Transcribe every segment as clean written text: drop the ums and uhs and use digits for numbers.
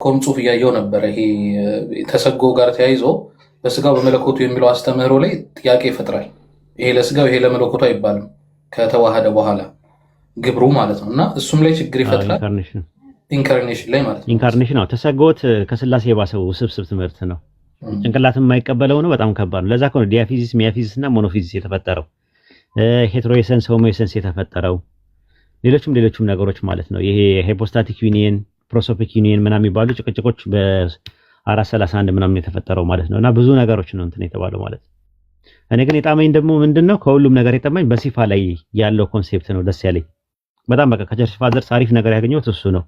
የጻፍከውም ጽሁፍ እያየው ነበረ። ይሄ ተሰጎ ጋር ተያይዞ በስጋው በመለኮቱ የሚለው አስተምህሮ ላይ ጥያቄ ይፈጥራል። ይሄ ለስጋው ይሄ ለመለኮቱ አይባልም ከተዋሃደ በኋላ ግብሩ ማለት ነው። እና እሱም ላይ ችግር ይፈጥራል። ኢንካርኔሽን ላይ ማለት ነው። ኢንካርኔሽን ነው ተሰጎት ከስላሴ የባሰው ውስብስብ ትምህርት ነው። ጭንቅላትም የማይቀበለው ነው። በጣም ከባድ ነው። ለዛ ከሆነ ዲያፊዚስ፣ ሚያፊዚስ እና ሞኖፊዚስ የተፈጠረው ሄትሮኤሰንስ፣ ሆሞኤሰንስ የተፈጠረው ሌሎችም ነገሮች ማለት ነው። ይሄ ሄፖስታቲክ ዩኒየን፣ ፕሮሶፒክ ዩኒየን ምናምን የሚባሉ ጭቅጭቆች በ431 ምናምን የተፈጠረው ማለት ነው። እና ብዙ ነገሮች ነው እንትን የተባለው ማለት ነው። እኔ ግን የጣመኝ ደግሞ ምንድነው ከሁሉም ነገር የጠመኝ በሲፋ ላይ ያለው ኮንሴፕት ነው ደስ ያለኝ በጣም። በቃ ከቸርች ፋዘርስ አሪፍ ነገር ያገኘሁት እሱ ነው።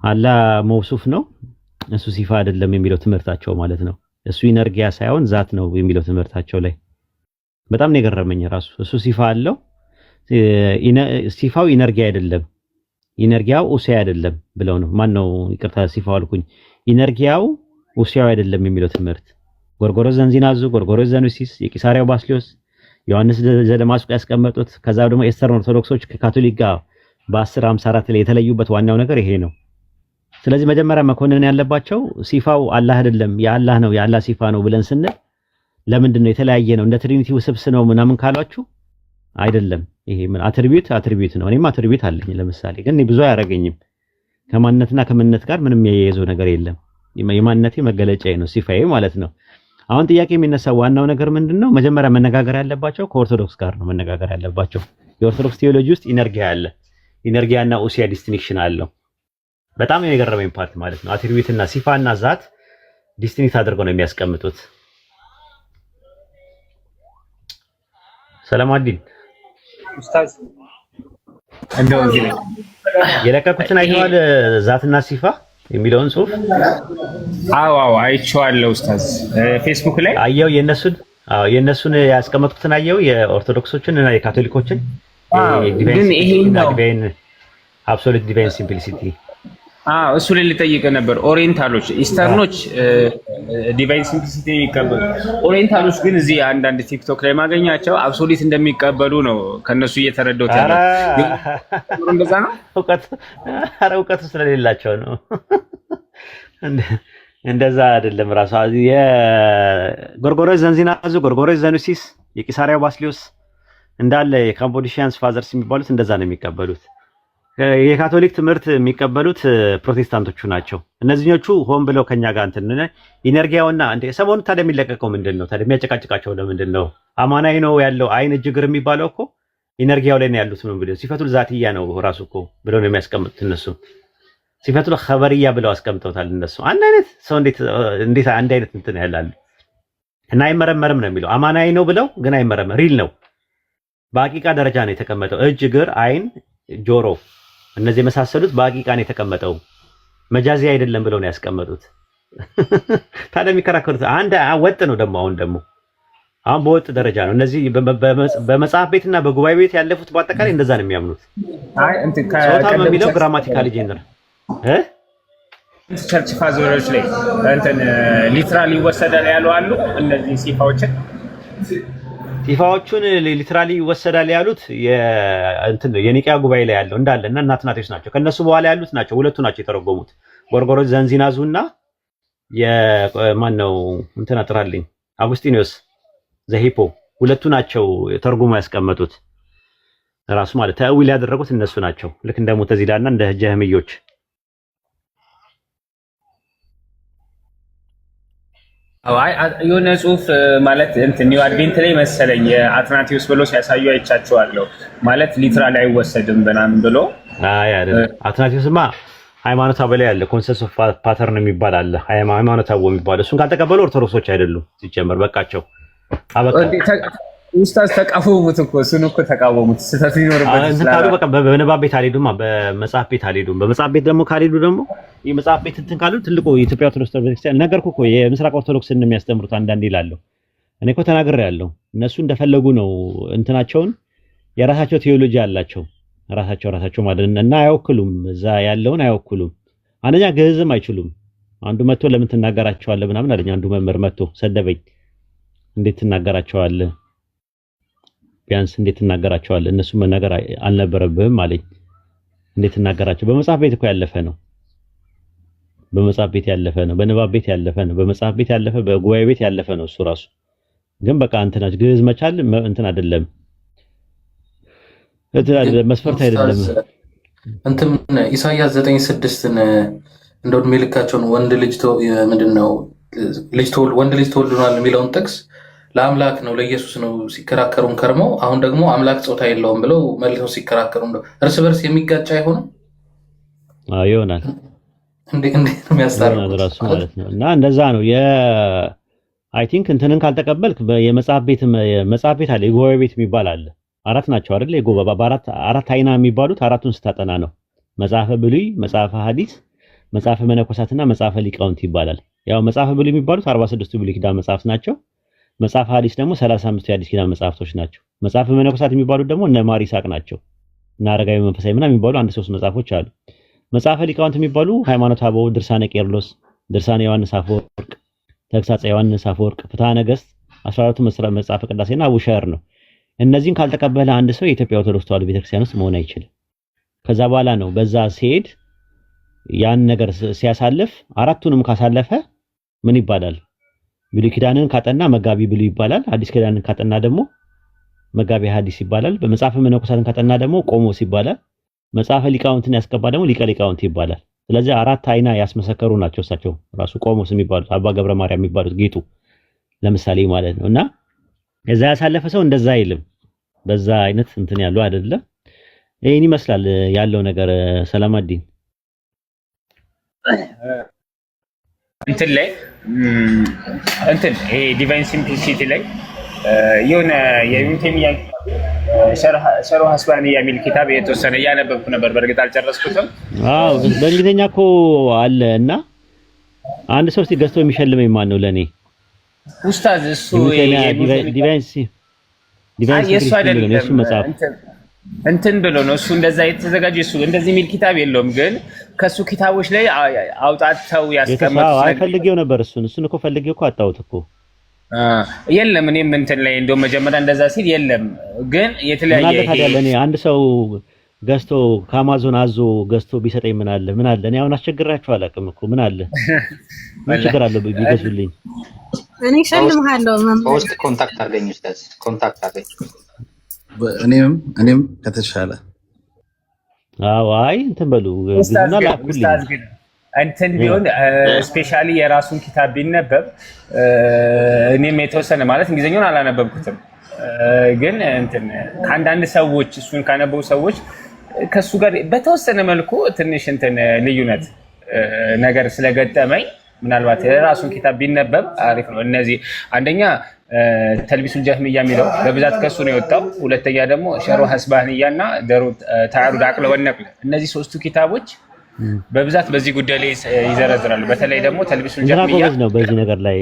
አላህ መውሱፍ ነው እሱ ሲፋ አይደለም የሚለው ትምህርታቸው ማለት ነው። እሱ ኢነርጊያ ሳይሆን ዛት ነው የሚለው ትምህርታቸው ላይ በጣም ነው የገረመኝ። ራሱ እሱ ሲፋ አለው፣ ሲፋው ኢነርጊያ አይደለም፣ ኢነርጊያው ኡሲያ አይደለም ብለው ነው። ማን ነው ይቅርታ ሲፋው አልኩኝ፣ ኢነርጊያው ኡሲያው አይደለም የሚለው ትምህርት ጎርጎሮስ ዘንዚናዙ፣ ጎርጎሮስ ዘኑሲስ፣ የቂሳሪያው ባስሊዮስ፣ ዮሐንስ ዘደማስቆ ያስቀመጡት። ከዛ ደግሞ ኤስተርን ኦርቶዶክሶች ከካቶሊክ ጋር በ1054 ላይ የተለዩበት ዋናው ነገር ይሄ ነው። ስለዚህ መጀመሪያ መኮንን ያለባቸው ሲፋው አላህ አይደለም የአላህ ነው የአላህ ሲፋ ነው ብለን ስንል ለምንድን ነው የተለያየ ነው እንደ ትሪኒቲ ውስብስ ነው ምናምን ካሏችሁ አይደለም። ይሄ ምን አትሪቢዩት ነው። እኔም አትሪቢዩት አለኝ ለምሳሌ፣ ግን ብዙ አያረገኝም። ከማንነትና ከምንነት ጋር ምንም የያዘው ነገር የለም። የማንነቴ መገለጫዬ ነው ሲፋዬ ማለት ነው። አሁን ጥያቄ የሚነሳው ዋናው ነገር ምንድነው? መጀመሪያ መነጋገር ያለባቸው ከኦርቶዶክስ ጋር ነው መነጋገር ያለባቸው። የኦርቶዶክስ ቴዎሎጂ ውስጥ ኢነርጊያ አለ። ኢነርጊያና ኡሲያ ዲስቲንክሽን አለው። በጣም የገረመኝ ፓርት ማለት ነው አትሪቢዩት እና ሲፋና ዛት ዲስቲንክት አድርገው ነው የሚያስቀምጡት። ሰላማዲን ኡስታዝ እንደው የለቀቁትን አይተዋል? ዛትና ሲፋ የሚለውን ጽሁፍ አዎ አይቼዋለሁ ኡስታዝ። ፌስቡክ ላይ አየው የነሱን ያስቀመጡትን አየው የኦርቶዶክሶችን እና የካቶሊኮችን ግን ይሄኛው አብሶሉት ዲቫይን ሲምፕሊሲቲ እሱ ላይ ልጠይቅ ነበር። ኦሪየንታሎች ኢስተርኖች ዲቫይን ሲምፕሊሲቲ የሚቀበሉ፣ ኦሪየንታሎች ግን እዚህ አንዳንድ ቲክቶክ ላይ ማገኛቸው አብሶሉት እንደሚቀበሉ ነው ከነሱ እየተረዳሁት ያለው። እንደዛ ነው እውቀቱ ስለሌላቸው ነው። እንደዛ አይደለም። ራሱ የጎርጎሮስ ዘንዚናዙ፣ ጎርጎሮስ ዘኑሲስ፣ የቂሳሪያው ባስሊዮስ እንዳለ የካምቦዲሺያንስ ፋዘርስ የሚባሉት እንደዛ ነው የሚቀበሉት። የካቶሊክ ትምህርት የሚቀበሉት ፕሮቴስታንቶቹ ናቸው። እነዚህኞቹ ሆን ብለው ከኛ ጋር እንትን ኢነርጊያውና እንደ ሰሞኑ ታዲያ የሚለቀቀው ምንድነው? ታዲያ የሚያጨቃጭቃቸው ለምንድን ነው? አማናዊ ነው ያለው አይን እጅግር የሚባለው እኮ ኢነርጊያው ላይ ነው ያሉት ነው ብለው ሲፈቱል ዛትያ ነው ራሱ እኮ ብለው ነው የሚያስቀምጡት እነሱ። ሲፈቱል ኸበርያ ብለው አስቀምጠውታል እነሱ። አንድ አይነት ሰው እንዴት አንድ አይነት እንትን ያላሉ እና አይመረመርም ነው የሚለው። አማናዊ ነው ብለው ግን አይመረመር ሪል ነው። በአቂቃ ደረጃ ነው የተቀመጠው። እጅ፣ እግር፣ አይን፣ ጆሮ እነዚህ የመሳሰሉት በአቂቃ ነው የተቀመጠው። መጃዚ አይደለም ብለው ነው ያስቀመጡት። ታዲያ የሚከራከሩት አንድ ወጥ ነው። አሁን በወጥ ደረጃ ነው እነዚህ በመጽሐፍ ቤትና በጉባኤ ቤት ያለፉት በአጠቃላይ እንደዛ ነው የሚያምኑት። ሶታም የሚለው ግራማቲካሊ ጀነር ቸርች ፋዘሮች ላይ እንትን ሊትራሊ ይወሰዳል ያሉ አሉ። እነዚህ ሲፋዎቹን ሊትራሊ ይወሰዳል ያሉት የኒቂያ ጉባኤ ላይ ያለው እንዳለ እና አትናቴዎስ ናቸው። ከነሱ በኋላ ያሉት ናቸው ሁለቱ ናቸው የተረጎሙት። ጎርጎሮስ ዘንዚናዙና የማን ነው እንትን አጥራልኝ አጉስቲኖስ ዘሂፖ ሁለቱ ናቸው ተርጉሞ ያስቀመጡት። ራሱ ማለት ተዊል ያደረጉት እነሱ ናቸው። ልክ እንደ ሙተዚላና እንደ ጀህሚዮች የሆነ ጽሁፍ ማለት እንትን ኒው አድቬንት ላይ መሰለኝ የአትናቴዎስ ብሎ ሲያሳዩ አይቻቸዋለሁ። ማለት ሊትራሊ አይወሰድም ምናምን ብሎ አይደለም። አትናቴዎስማ ሃይማኖታዊ በላይ ያለ ኮንሰንሰስ ኦፍ ፓተርን የሚባል አለ። ሃይማኖታዊ የሚባል እሱን ካልተቀበሉ ኦርቶዶክሶች አይደሉም ሲጀመር። በቃቸው አበቃ። ኡስታዝ ተቃወሙት እኮ እሱን እኮ ተቃወሙት። ስህተት ይኖርበት ይችላል። በቃ በንባብ ቤት አልሄዱማ፣ በመጽሐፍ ቤት አልሄዱም። በመጽሐፍ ቤት ደግሞ ካልሄዱ ደግሞ የመጽሐፍ ቤት እንትን ካሉ ትልቁ የኢትዮጵያ ኦርቶዶክስ ቤተክርስቲያን ነገርኩ እኮ የምስራቅ ኦርቶዶክስን የሚያስተምሩት አንዳንዴ ይላሉ። እኔ እኮ ተናግሬያለሁ። እነሱ እንደፈለጉ ነው እንትናቸውን የራሳቸው ቴዎሎጂ አላቸው ራሳቸው ማለት እና አይወክሉም፣ እዛ ያለውን አይወክሉም። አንደኛ ግዕዝም አይችሉም። አንዱ መጥቶ ለምን ትናገራቸዋለህ ምናምን አለኝ። አንዱ መምህር መጥቶ ሰደበኝ። እንዴት ትናገራቸዋለህ? ቢያንስ እንዴት ትናገራቸዋለህ? እነሱ መናገር አልነበረብህም አለኝ። እንዴት ትናገራቸው? በመጽሐፍ ቤት እኮ ያለፈ ነው። በመጽሐፍ ቤት ያለፈ ነው፣ በንባብ ቤት ያለፈ ነው፣ በመጽሐፍ ቤት ያለፈ፣ በጉባኤ ቤት ያለፈ ነው እሱ ራሱ። ግን በቃ እንትናች ግዕዝ መቻል እንትን አይደለም፣ መስፈርት አይደለም። እንትን ኢሳይያስ 9:6ን እንደው ዕድሜ ልካቸውን ወንድ ልጅ ተወልዶናል የሚለውን ጥቅስ ለአምላክ ነው ለኢየሱስ ነው ሲከራከሩን ከርመው አሁን ደግሞ አምላክ ጾታ የለውም ብለው መልሰው ሲከራከሩ እርስ በርስ የሚጋጭ አይሆንም? ይሆናል። እንዴት ነው የሚያስታርቁት ራሱ ማለት ነው። እና እንደዛ ነው አይ ቲንክ እንትንን ካልተቀበልክ የመጽሐፍ ቤት አለ፣ የጉባኤ ቤት የሚባል አለ። አራት ናቸው አይደል? አራት አይና የሚባሉት አራቱን ስታጠና ነው። መጽሐፈ ብሉይ፣ መጽሐፈ ሐዲስ፣ መጽሐፈ መነኮሳትና መጽሐፈ ሊቃውንት ይባላል። ያው መጽሐፈ ብሉይ የሚባሉት 46ቱ ብሉይ ኪዳን መጽሐፍት ናቸው። መጽሐፈ ሐዲስ ደግሞ 35ቱ የሐዲስ ኪዳን መጽሐፍቶች ናቸው። መጽሐፈ መነኮሳት የሚባሉት ደግሞ እነ ማር ይስሐቅ ናቸው እና አረጋዊ መንፈሳዊ ምናምን የሚባሉ አንድ ሶስት መጽሐፎች አሉ። መጽሐፈ ሊቃውንት የሚባሉ ሃይማኖተ አበው፣ ድርሳነ ቄርሎስ፣ ድርሳነ ዮሐንስ አፈወርቅ፣ ተግሳጸ ዮሐንስ አፈወርቅ፣ ፍትሐ ነገሥት፣ 14ቱ መጽሐፈ ቅዳሴና አቡሻህር ነው። እነዚህን ካልተቀበለ አንድ ሰው የኢትዮጵያ ኦርቶዶክስ ተዋሕዶ ቤተክርስቲያን ውስጥ መሆን አይችልም። ከዛ በኋላ ነው በዛ ሲሄድ ያን ነገር ሲያሳልፍ አራቱንም ካሳለፈ ምን ይባላል? ብሉይ ኪዳንን ካጠና መጋቢ ብሉይ ይባላል። ሐዲስ ኪዳንን ካጠና ደግሞ መጋቢ ሐዲስ ይባላል። በመጽሐፈ መነኮሳትን ካጠና ደግሞ ቆሞስ ይባላል። መጽሐፈ ሊቃውንትን ያስገባ ደግሞ ሊቀ ሊቃውንት ይባላል። ስለዚህ አራት አይና ያስመሰከሩ ናቸው እሳቸው ራሱ ቆሞስ የሚባሉት አባ ገብረ ማርያም የሚባሉት ጌጡ ለምሳሌ ማለት ነው። እና እዛ ያሳለፈ ሰው እንደዛ አይልም። በዛ አይነት እንትን ያለው አይደለም። ይሄን ይመስላል ያለው ነገር። ሰላማዲን እንትን ላይ ይሄ ዲቫይን ሲምፕሊሲቲ ላይ የሆነ የኢብኑ ተይሚያ ሸርሁ ሐስባንያ የሚል ኪታብ የተወሰነ እያነበብኩ ነበር። በእርግጥ አልጨረስኩትም። አዎ በእንግሊዝኛ እኮ አለ እና አንድ ሰው ገዝቶ የሚሸልመኝ ማን ነው? ለኔ ኡስታዝ እሱ ዲቫይን የእሱ አይደለም እንትን ብሎ ነው እሱ እንደዛ የተዘጋጀ እሱ እንደዚህ የሚል ኪታብ የለውም። ግን ከሱ ኪታቦች ላይ አውጣተው ያስቀመጡት ፈልጌው ነበር። እሱን እኮ ፈልጌው እኮ አጣሁት እኮ የለም። እኔም እንትን ላይ እንደው መጀመሪያ እንደዛ ሲል የለም። ግን የተለያየ ታዲያ ለኔ አንድ ሰው ገዝቶ ከአማዞን አዞ ገዝቶ ቢሰጠኝ ምን አለ? እኔ አሁን አስቸግራችሁ አላውቅም እኮ ምን አለ? ምን ችግር አለው ቢገዙልኝ? እኔ እሸልምሃለሁ። በውስጥ ኮንታክት አድርገኝ ኡስታዝ፣ ኮንታክት አድርገኝ። እኔም ከተሻለ አይ እንትን በሉ ግዙና ላኩልኝ። እንትን ቢሆን ስፔሻሊ የራሱን ኪታብ ቢነበብ እኔም የተወሰነ ማለት እንግሊዝኛውን አላነበብኩትም፣ ግን እንትን ከአንዳንድ ሰዎች እሱን ካነበቡ ሰዎች ከሱ ጋር በተወሰነ መልኩ ትንሽ እንትን ልዩነት ነገር ስለገጠመኝ ምናልባት የራሱን ኪታብ ቢነበብ አሪፍ ነው። እነዚህ አንደኛ ተልቢሱል ጀህሚያ የሚለው በብዛት ከሱ ነው የወጣው። ሁለተኛ ደግሞ ሸርሁ ሐስባንያ እና ተዓሩድ አቅል ወነቅል፣ እነዚህ ሶስቱ ኪታቦች በብዛት በዚህ ጉዳይ ላይ ይዘረዝራሉ። በተለይ ደግሞ ተልቢሱል ጀህሚያ ነው በዚህ ነገር ላይ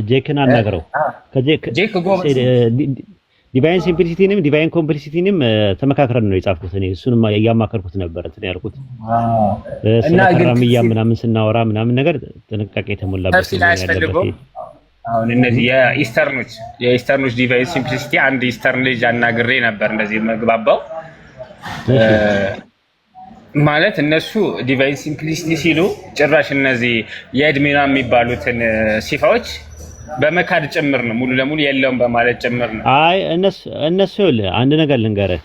ጄክን አናግረው። ጄክ ጎበዝ ዲቫይን ሲምፕሊሲቲንም ዲቫይን ኮምፕሊሲቲንም ተመካክረን ነው የጻፍኩት። እኔ እሱንም እያማከርኩት ነበር እንትን ያልኩት እና ከራሚያ ምናምን ስናወራ ምናምን ነገር ጥንቃቄ የተሞላበት ነው ያለበት። አሁን እነዚህ የኢስተርኖች ዲቫይን ሲምፕሊሲቲ አንድ ኢስተርን ልጅ አናግሬ ነበር እንደዚህ መግባባው ማለት እነሱ ዲቫይን ሲምፕሊሲቲ ሲሉ ጭራሽ እነዚህ የእድሜና የሚባሉትን ሲፋዎች በመካድ ጭምር ነው፣ ሙሉ ለሙሉ የለውም በማለት ጭምር ነው። አይ እነሱ ይኸውልህ አንድ ነገር ልንገርህ፣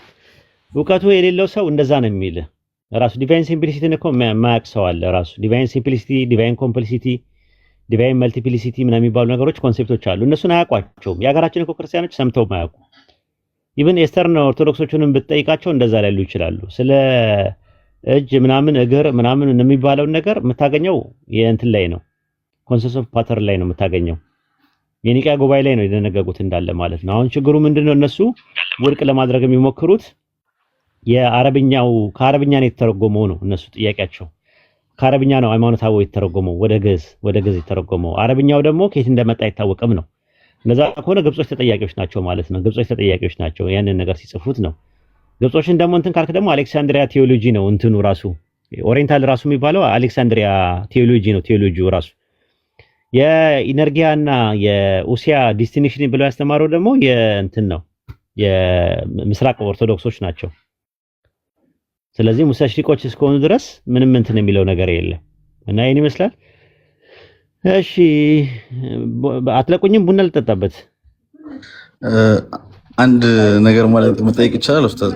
እውቀቱ የሌለው ሰው እንደዛ ነው የሚል ራሱ ዲቫይን ሲምፕሊሲቲን እኮ የማያውቅ ሰው አለ። ራሱ ዲቫይን ሲምፕሊሲቲ፣ ዲቫይን ኮምፕሊሲቲ፣ ዲቫይን መልቲፕሊሲቲ ምናምን የሚባሉ ነገሮች ኮንሴፕቶች አሉ። እነሱን አያውቋቸውም። የሀገራችን እኮ ክርስቲያኖች ሰምተው ማያውቁ ኢቭን ኤስተርን ኦርቶዶክሶቹንም ብትጠይቃቸው እንደዛ ላይሉ ይችላሉ። ስለ እጅ ምናምን እግር ምናምን የሚባለውን ነገር የምታገኘው የእንትን ላይ ነው፣ ኮንሰንሰስ ኦፍ ፓተርን ላይ ነው የምታገኘው። የኒቂያ ጉባኤ ላይ ነው የደነገጉት እንዳለ ማለት ነው። አሁን ችግሩ ምንድነው? እነሱ ውድቅ ለማድረግ የሚሞክሩት ከአረብኛ ነው የተተረጎመው ነው እነሱ ጥያቄያቸው። ከአረብኛ ነው ሃይማኖተ አበው የተተረጎመው ወደ ግዕዝ የተተረጎመው። አረብኛው ደግሞ ከየት እንደመጣ አይታወቅም ነው። እንደዛ ከሆነ ግብጾች ተጠያቂዎች ናቸው ማለት ነው። ግብጾች ተጠያቂዎች ናቸው ያንን ነገር ሲጽፉት ነው። ግብጾችን ደግሞ እንትን ካልክ ደግሞ አሌክሳንድሪያ ቴዎሎጂ ነው እንትኑ ራሱ ኦሪየንታል ራሱ የሚባለው አሌክሳንድሪያ ቴዎሎጂ ነው። ቴዎሎጂው ራሱ የኢነርጊያና የኡሲያ ዲስቲንክሽን ብለው ያስተማረው ደግሞ የእንትን ነው የምስራቅ ኦርቶዶክሶች ናቸው። ስለዚህ ሙስተሽሪቆች እስከሆኑ ድረስ ምንም እንትን የሚለው ነገር የለም። እና ይሄን ይመስላል። እሺ አትለቁኝም? ቡና ልጠጣበት። አንድ ነገር ማለት መጠየቅ ይቻላል ኡስታዝ?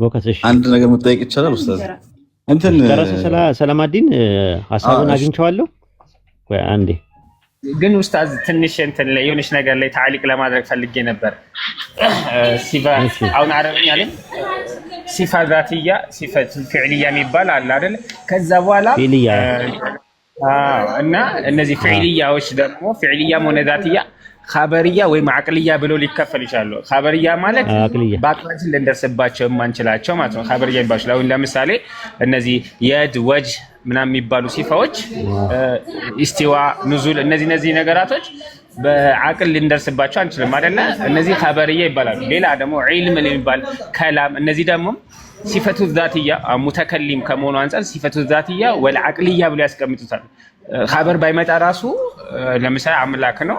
ወከሰሽ አንድ ነገር መጠየቅ ይቻላል ኡስታዝ? እንትን ደረሰ ሰላማዲን ሐሳቡን አግኝቼዋለሁ። ቆይ አንዴ ግን ኡስታዝ ትንሽ እንትን ላይ የሆነች ነገር ላይ ታዕሊቅ ለማድረግ ፈልጌ ነበር። ሲፋ አሁን አረብኛ ላይ ሲፋ ዛትያ ሲፈት ፊዕልያ የሚባል አለ አይደል? ከዛ በኋላ እና እነዚህ ፊዕልያዎች ደግሞ ፊዕልያም ሆነ ዛትያ ኸበርያ ወይም አቅልያ ብለው ሊከፈሉ ይችላሉ። ኸበርያ ማለት በአቅላችን ልንደርስባቸው የማንችላቸው ማለት ነው። ኸበርያ ይባላል። አሁን ለምሳሌ እነዚህ የድ ወጅ ምናምን የሚባሉ ሲፋዎች ኢስቲዋ፣ ኑዙል እነዚህ ነገራቶች በአቅል ልንደርስባቸው አንችልም አይደለ? እነዚህ ኸበርያ ይባላሉ። ሌላ ደግሞ ዒልም የሚባል ከላም፣ እነዚህ ደግሞ ሲፈቱ ዛትያ ሙተከሊም ከመሆኑ አንፃር ሲፈቱ ዛትያ ወል አቅልያ ብለው ያስቀምጡታል። ኸበር ባይመጣ ራሱ ለምሳሌ አምላክ ነው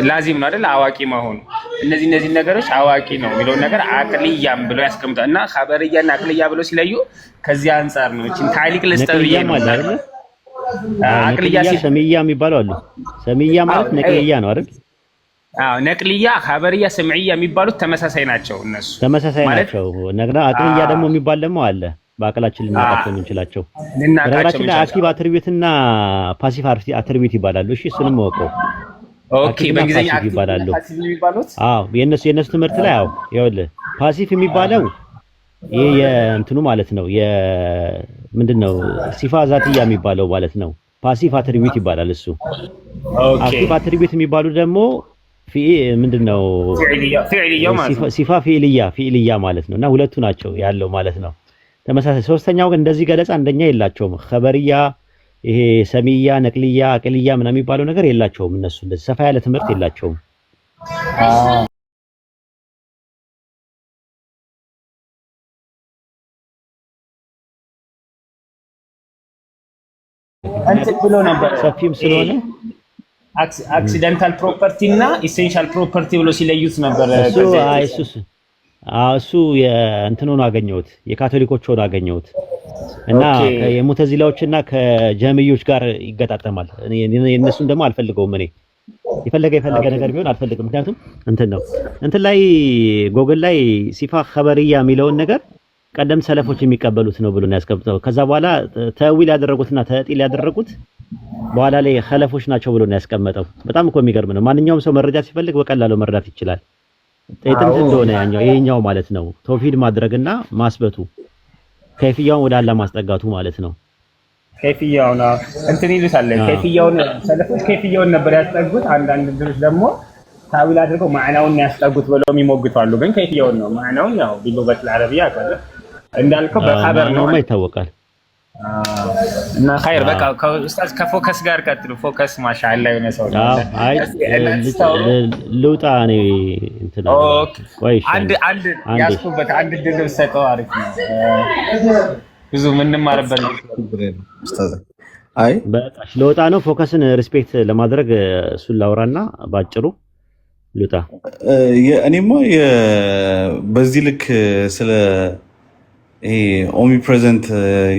ላዚም ነው አይደል? አዋቂ መሆኑ እነዚህ ነገሮች አዋቂ ነው የሚለውን ነገር አቅልያም ብለው ያስቀምጣል። እና ኸበርያና አቅልያ ብለው ሲለዩ ከዚህ አንፃር ነው። እቺን ታዕሊቅ ለስተብየ ነው አይደል? አቅልያ ሰሚያ የሚባለው አሉ። ሰሚያ ማለት ነቅልያ ነው አይደል? አዎ ነቅልያ፣ ኸበርያ፣ ሰምዕያ የሚባሉት ተመሳሳይ ናቸው። እነሱ ተመሳሳይ ናቸው። ነገራ አቅልያ ደግሞ የሚባል ደግሞ አለ። በአቅላችን ልናቃቸው እንችላቸው። ነገራችን ላይ አክቲቭ አትሪቢዩት እና ፓሲቭ አትሪቢዩት ይባላሉ። እሺ እሱንም ወቀው። ኦኬ በእንግሊዝኛ አክቲቭ ይባላሉ። አዎ የነሱ ትምህርት ላይ አዎ ይኸውልህ ፓሲቭ የሚባለው ይሄ የእንትኑ ማለት ነው። ምንድነው ሲፋ ዛትያ የሚባለው ማለት ነው። ፓሲቭ አትሪቢዩት ይባላል እሱ። ኦኬ አክቲቭ አትሪቢዩት የሚባሉ ደግሞ ምንድነው ሲፋ ፊዕልያ ማለት ነው። እና ሁለቱ ናቸው ያለው ማለት ነው። ተመሳሳይ ሶስተኛው ግን እንደዚህ ገለጻ አንደኛ የላቸውም። ኸበርያ ይሄ ሰሚያ፣ ነቅልያ፣ አቅልያ ምናምን የሚባለው ነገር የላቸውም። እነሱ እንደዚህ ሰፋ ያለ ትምህርት የላቸውም። እንትን ብሎ ነበር ሰፊም ስለሆነ አክሲደንታል ፕሮፐርቲ እና ኢሴንሻል ፕሮፐርቲ ብሎ ሲለዩት ነበር። እሱ የእንትኑን አገኘሁት የካቶሊኮቹን አገኘሁት እና የሙተዚላዎችና ከጀምዮች ጋር ይገጣጠማል። የነሱን ደግሞ አልፈልገውም። እኔ የፈለገ ነገር ቢሆን አልፈልግም። ምክንያቱም እንትን ላይ ጎግል ላይ ሲፋ ኸበርያ የሚለውን ነገር ቀደም ሰለፎች የሚቀበሉት ነው ብሎ ነው ያስቀምጠው። ከዛ በኋላ ተዊል ያደረጉትና ተዕጢል ያደረጉት በኋላ ላይ ኸለፎች ናቸው ብሎ ነው ያስቀመጠው። በጣም እኮ የሚገርም ነው። ማንኛውም ሰው መረዳት ሲፈልግ በቀላሉ መረዳት ይችላል። ጥንት እንደሆነ ያኛው ይሄኛው ማለት ነው ተውሂድ ማድረግና ማስበቱ ከይፍያውን ወደ አላህ ማስጠጋቱ ማለት ነው። ከይፍያውን እንትን ይሉታል። ከይፍያውን ሰለፎች ከይፍያውን ነበር ያስጠጉት። አንዳንድ ድሮች ደግሞ ታዊል አድርገው ማዕናውን ያስጠጉት ብለው የሚሞግቷሉ። ግን ከይፍያውን ነው ማዕናውን ያው ቢሉገት አረቢያ አቀለ እንዳልከው በኸበር ነው ይታወቃል። እና ኸይር በቃ ኡስታዝ ከፎከስ ጋር ቀጥሉ። ፎከስ ማሻአላ የሆነ ሰው ነው። አይ ልውጣ ነው እንትን አንድ ያስኩበት አንድ ድል ሰጠው። አሪፍ ነው። ብዙ ምንም ማረበል ኡስታዝ። አይ በቃ ልውጣ ነው። ፎከስን ሪስፔክት ለማድረግ እሱን ላውራና ባጭሩ ልውጣ። እኔማ በዚህ ልክ ስለ ይሄ ኦሚ ፕሬዘንት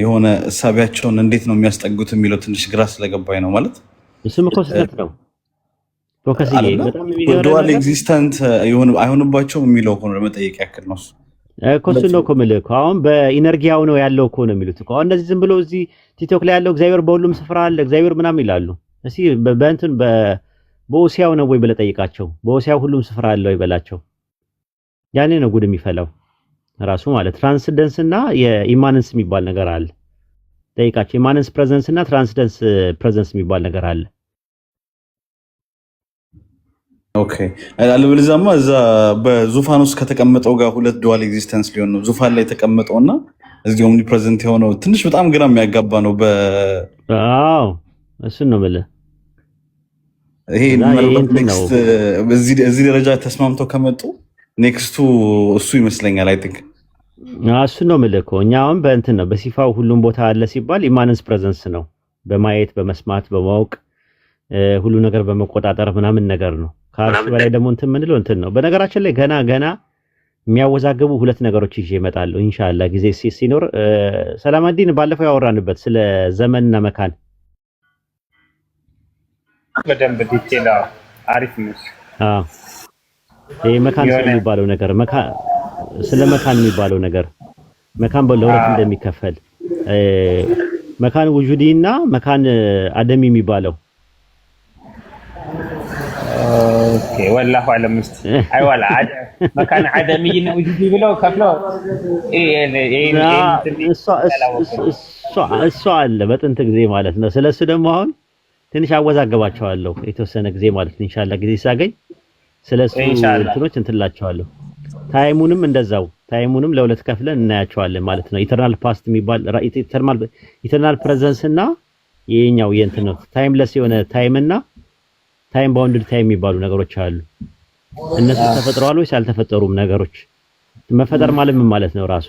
የሆነ እሳቢያቸውን እንዴት ነው የሚያስጠጉት የሚለው ትንሽ ግራ ስለገባኝ ነው። ማለት እሱም እኮ ስህተት ነው። ፎከስዬ በጣም ዱዋል ኤግዚስተንት አይሆንባቸውም የሚለው እኮ ነው ለመጠየቅ ያክል ነው። እኮ እሱ ነው እኮ የምልህ እኮ አሁን በኢነርጂያው ነው ያለው እኮ ነው የሚሉት እኮ። አሁን እንደዚህ ዝም ብሎ እዚህ ቲክቶክ ላይ ያለው እግዚአብሔር በሁሉም ስፍራ አለ እግዚአብሔር ምናምን ይላሉ። እስኪ በእንትን በኦሲያው ነው ወይ ብለህ ጠይቃቸው። በኦሲያው ሁሉም ስፍራ አለው ይበላቸው። ያኔ ነው ጉድ የሚፈላው ራሱ ማለት ትራንስደንስ እና የኢማነንስ የሚባል ነገር አለ። ጠይቃቸው። ኢማነንስ ፕሬዘንስ እና ትራንስደንስ ፕሬዘንስ የሚባል ነገር አለ። ኦኬ አለበለዚያማ እዛ በዙፋን ውስጥ ከተቀመጠው ጋር ሁለት ዱዋል ኤግዚስተንስ ሊሆን ነው። ዙፋን ላይ የተቀመጠውና እዚህ ኦምኒ ፕሬዘንት የሆነው ትንሽ በጣም ግራ የሚያጋባ ነው። አዎ እሱን ነው የምልህ። ይሄ ኔክስት እዚህ ደረጃ ተስማምተው ከመጡ ኔክስቱ እሱ ይመስለኛል። አይ ቲንክ እሱ ነው የምልህ እኮ እኛ አሁን በእንትን ነው በሲፋው ሁሉም ቦታ አለ ሲባል ኢማነንስ ፕሬዘንስ ነው። በማየት በመስማት በማወቅ ሁሉ ነገር በመቆጣጠር ምናምን ነገር ነው። ከአርሽ በላይ ደግሞ እንትን ምንለው እንትን ነው። በነገራችን ላይ ገና የሚያወዛግቡ ሁለት ነገሮች ይዤ እመጣለሁ ኢንሻአላህ ጊዜ ሲኖር። ሰላማዲን ባለፈው ያወራንበት ስለ ዘመንና መካን በደንብ ዲቴል አሪፍ ነው። ይሄ መካን የሚባለው ነገር ስለ መካን የሚባለው ነገር መካን በለሁለት እንደሚከፈል መካን ውጁዲና መካን አደሚ የሚባለው ኦኬ ወላሁ አለም ውስጥ አይዋላ መካን አደሚና ውጁዲ ብለው ከፍለው እሷ አለ በጥንት ጊዜ ማለት ነው። ስለሱ ደግሞ አሁን ትንሽ አወዛገባቸዋለሁ የተወሰነ ጊዜ ማለት ነው። ኢንሻአላህ ጊዜ ሳገኝ ስለሱ እንትኖች እንትላቸዋለሁ። ታይሙንም እንደዛው ታይሙንም ለሁለት ከፍለን እናያቸዋለን ማለት ነው። ኢተርናል ፓስት የሚባል ኢተርናል ፕሬዘንስ እና የኛው የእንትን ነው ታይምለስ የሆነ ታይም እና ታይም ባውንድድ ታይም የሚባሉ ነገሮች አሉ። እነሱ ተፈጥረዋል ወይስ ያልተፈጠሩም ነገሮች? መፈጠር ማለት ምን ማለት ነው? ራሱ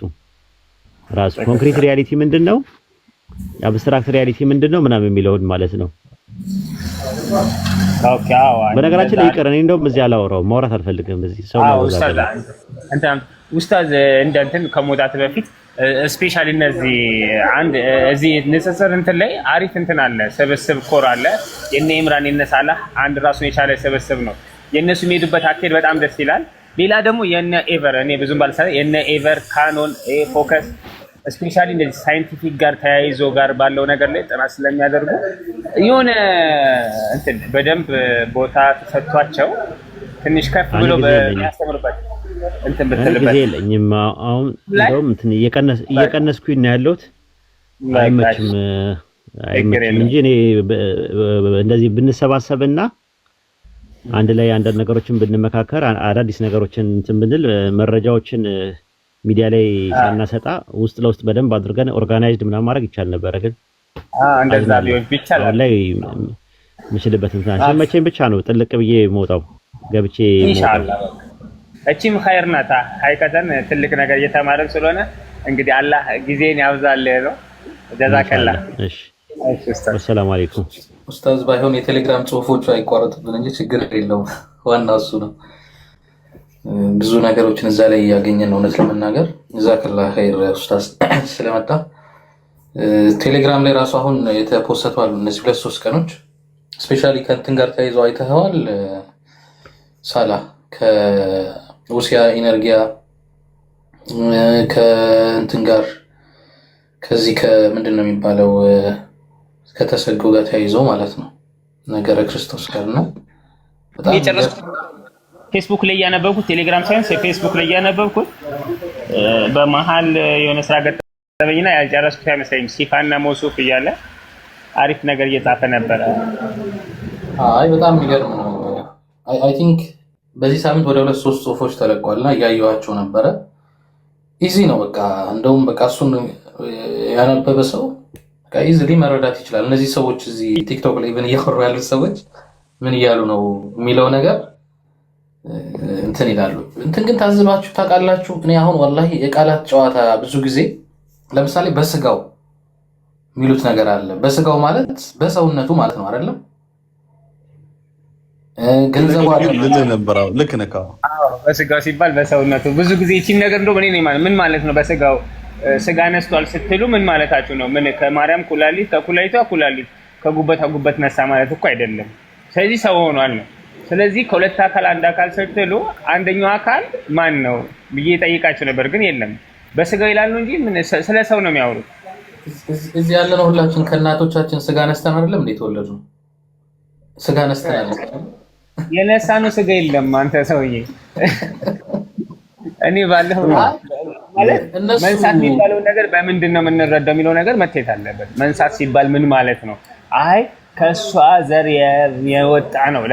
ኮንክሪት ሪያሊቲ ምንድነው? አብስትራክት ሪያሊቲ ምንድነው? ምናምን የሚለውን ማለት ነው። ኦኬ በነገራችን ላይ ይቀር እኔ እንደውም እዚህ አላወራው ማውራት አልፈልግም። እዚህ ሰው ኡስታዝ እንትን ከመውጣት በፊት ስፔሻሊ እነዚህ አንድ እዚህ ንጽጽር እንትን ላይ አሪፍ እንትን አለ፣ ስብስብ ኮር አለ። የነ ኢምራን የነ ሳላህ አንድ ራሱን የቻለ ስብስብ ነው። የነሱ የሚሄዱበት አካሄድ በጣም ደስ ይላል። ሌላ ደግሞ የነ ኤቨር እኔ ብዙም ባልሰራ የነ ኤቨር ካኖን ፎከስ ስፔሻሊ እንደዚህ ሳይንቲፊክ ጋር ተያይዞ ጋር ባለው ነገር ላይ ጥናት ስለሚያደርጉ የሆነ እንትን በደንብ ቦታ ተሰጥቷቸው ትንሽ ከፍ ብሎ በሚያስተምርበት እንትን በተለበት የለኝም። አሁን እንደውም እንትን እየቀነስኩኝ ነው ያለሁት። አይመችም እንጂ እኔ እንደዚህ ብንሰባሰብና አንድ ላይ አንዳንድ ነገሮችን ብንመካከር አዳዲስ ነገሮችን እንትን ብንል መረጃዎችን ሚዲያ ላይ ሳናሰጣ ውስጥ ለውስጥ በደንብ አድርገን ኦርጋናይዝድ ምናምን ማድረግ ይቻል ነበር። ግን እንደዛ ቢሆን ይቻላል ላይ ምችልበት እንትን ሲመቸኝ ብቻ ነው ጥልቅ ብዬ ሞጣው ገብቼ ኢንሻአላህ። እቺም ኸይር ናታ ሀይቀተን ትልቅ ነገር እየተማረን ስለሆነ እንግዲህ አላህ ጊዜን ያብዛልህ ነው። ጀዛከላህ። እሺ ሰላም አለይኩም ኡስታዝ። ባይሆን የቴሌግራም ጽሁፎቹ አይቋረጡብን እንጂ ችግር የለውም። ዋናው እሱ ነው። ብዙ ነገሮችን እዛ ላይ ያገኘን ነው። እውነት ለመናገር ጀዛከላህ ኸይር ኡስታዝ ስለመጣ። ቴሌግራም ላይ ራሱ አሁን የተፖስተቱ አሉ እነዚህ 2-3 ቀኖች ስፔሻሊ ከእንትን ጋር ተያይዘው አይተኸዋል ሳላ ከሩሲያ ኢነርጊያ ከእንትን ጋር ከዚህ ከምንድን ነው የሚባለው ከተሰጎ ጋር ተያይዞ ማለት ነው ነገረ ክርስቶስ ጋር ነው። በጣም ፌስቡክ ላይ ያነበብኩት ቴሌግራም ሳይሆን ፌስቡክ ላይ ያነበብኩት በመሃል የሆነ ስራ ገጠመኝና ያልጨረስኩት አይመስለኝም። ሲፋና ሞሱፍ እያለ አሪፍ ነገር እየጻፈ ነበረ። አይ በጣም የሚገርም ነው። አይ ቲንክ በዚህ ሳምንት ወደ 2-3 ጽሁፎች ተለቀዋልና እያየኋቸው ነበረ። ኢዚ ነው በቃ እንደውም በቃ እሱን ያነበበ ሰው በቃ ኢዚሊ መረዳት ይችላል። እነዚህ ሰዎች እዚህ ቲክቶክ ላይ ምን እያወሩ ያሉት ሰዎች ምን እያሉ ነው የሚለው ነገር እንትን ይላሉ። እንትን ግን ታዝባችሁ ታውቃላችሁ? እኔ አሁን ወላሂ የቃላት ጨዋታ ብዙ ጊዜ ለምሳሌ በስጋው የሚሉት ነገር አለ። በስጋው ማለት በሰውነቱ ማለት ነው አይደለም? ገንዘቡ ነበረው ልክ ነህ። በስጋው ሲባል በሰውነቱ ብዙ ጊዜ እቺን ነገር እንደው ምን ማለት ነው? በስጋው ስጋ ነስቷል ስትሉ ምን ማለታችሁ ነው? ምን ከማርያም ኩላሊት ከኩላሊቷ ኩላሊት ከጉበቷ ጉበት ነሳ ማለት እኮ አይደለም። ስለዚህ ሰው ሆኗል ነው። ስለዚህ ከሁለት አካል አንድ አካል ስትሉ አንደኛው አካል ማን ነው ብዬ ጠይቃችሁ ነበር፣ ግን የለም በስጋው ይላሉ እንጂ ስለ ሰው ነው የሚያወሩት። እዚህ ያለ ነው ሁላችን ከእናቶቻችን ስጋ ነስተን አይደለም እንዴ ተወለዱ? ስጋ ነስተን አይደለም የነሳነው ስጋ የለም። አንተ ሰውዬ እኔ ባለው ማለት መንሳት የሚባለው ነገር በምንድን ነው የምንረዳው የሚለው ነገር መታየት አለበት። መንሳት ሲባል ምን ማለት ነው? አይ ከሷ ዘር የወጣ ነው